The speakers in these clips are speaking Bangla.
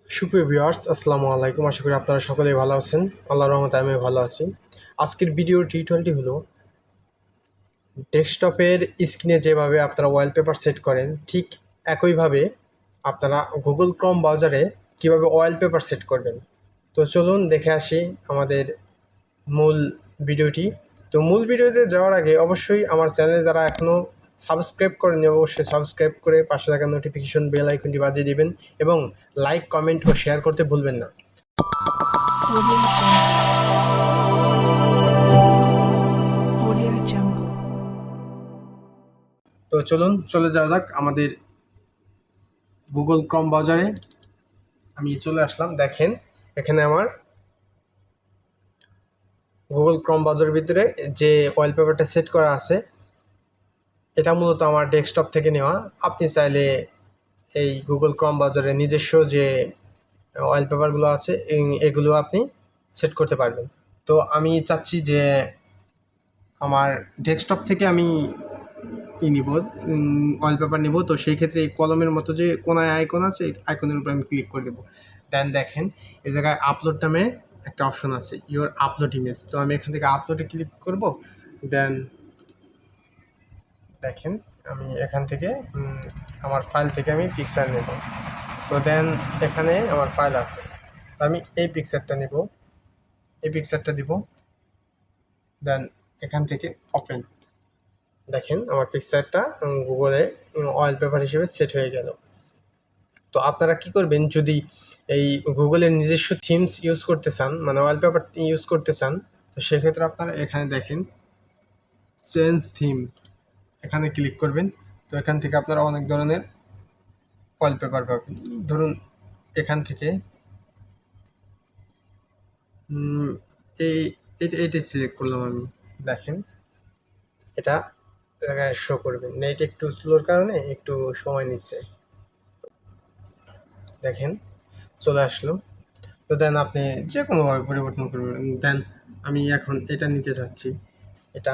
সুপ্রিয় ভিউয়ার্স, আসসালামু আলাইকুম। আশা করি আপনারা সকলেই ভালো আছেন। আল্লাহর রহমতে আমিও ভালো আছি। আজকের ভিডিওর টিউটোরিয়ালটি হলো ডেস্কটপের স্ক্রিনে যেভাবে আপনারা ওয়ালপেপার সেট করেন ঠিক একইভাবে আপনারা গুগল ক্রোম ব্রাউজারে কীভাবে ওয়ালপেপার সেট করবেন। তো চলুন দেখে আসি আমাদের মূল ভিডিওটি। তো মূল ভিডিওতে যাওয়ার আগে অবশ্যই আমার চ্যানেলে যারা এখনও সাবস্ক্রাইব করেননি অবশ্যই সাবস্ক্রাইব করে পাশে থাকা নোটিফিকেশন বেল আইকনটি বাজিয়ে দিবেন এবং লাইক, কমেন্ট ও শেয়ার করতে ভুলবেন না। তো চলুন চলে যাওয়া যাক আমাদের গুগল ক্রোম ব্রাউজারে। আমি চলে আসলাম। দেখেন এখানে আমার গুগল ক্রোম ব্রাউজারের ভিতরে যে ওয়ালপেপারটা সেট করা আছে এটা মূলত আমার ডেস্কটপ থেকে নেওয়া। আপনি চাইলে এই গুগল ক্রোম ব্রাউজারে নিজস্ব যে ওয়ালপেপারগুলো আছে এগুলো আপনি সেট করতে পারবেন। তো আমি চাচ্ছি যে আমার ডেস্কটপ থেকে আমি নিব ওয়ালপেপার নিব। তো সেই ক্ষেত্রে এই কলমের মতো যে কোনায় আইকন আছে এই আইকনের উপর আমি ক্লিক করে দেবো। দেন দেখেন এই জায়গায় আপলোড নামে একটা অপশন আছে, ইওর আপলোড ইমেজ। তো আমি এখান থেকে আপলোডে ক্লিক করব। দেন দেখেন আমি এখান থেকে আমার ফাইল থেকে আমি পিকচার নেব। তো দেন এখানে আমার ফাইল আছে, তো আমি এই পিকচারটা নেব, এই পিকচারটা দিব। দেন এখান থেকে ওপেন। দেখেন আমার পিকচারটা গুগলে ওয়ালপেপার হিসেবে সেট হয়ে গেল। তো আপনারা কি করবেন, যদি এই গুগলের নিজস্ব থিমস ইউজ করতে চান, মানে ওয়ালপেপার ইউজ করতে চান, তো সেক্ষেত্রে আপনারা এখানে দেখেন চেঞ্জ থিম, এখানে ক্লিক করবেন। তো এখান থেকে আপনারা অনেক ধরনের ওয়ালপেপার পাবেন। ধরুন এখান থেকে এইটা সিলেক্ট করলাম আমি। দেখেন এটা জায়গায় শো করবেন। নেট একটু স্লোর কারণে একটু সময় নিচ্ছে। দেখেন চলে আসলো। তো দেন আপনি যে কোনোভাবে পরিবর্তন করবেন। দেন আমি এখন এটা নিতে চাচ্ছি, এটা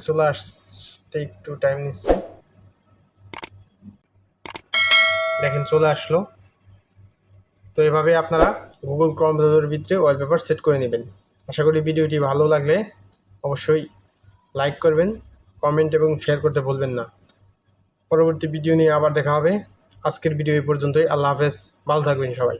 চলে আসতে একটু টাইম নিচ্ছে। দেখেন চলে আসলো। তো এভাবে আপনারা গুগল ক্রোম ব্রাউজারের ভিতরে ওয়ালপেপার সেট করে নেবেন। আশা করি ভিডিওটি ভালো লাগলে অবশ্যই লাইক করবেন, কমেন্ট এবং শেয়ার করতে ভুলবেন না। পরবর্তী ভিডিও নিয়ে আবার দেখা হবে। আজকের ভিডিও এই পর্যন্তই। আল্লাহ হাফেজ, ভালো থাকবেন সবাই।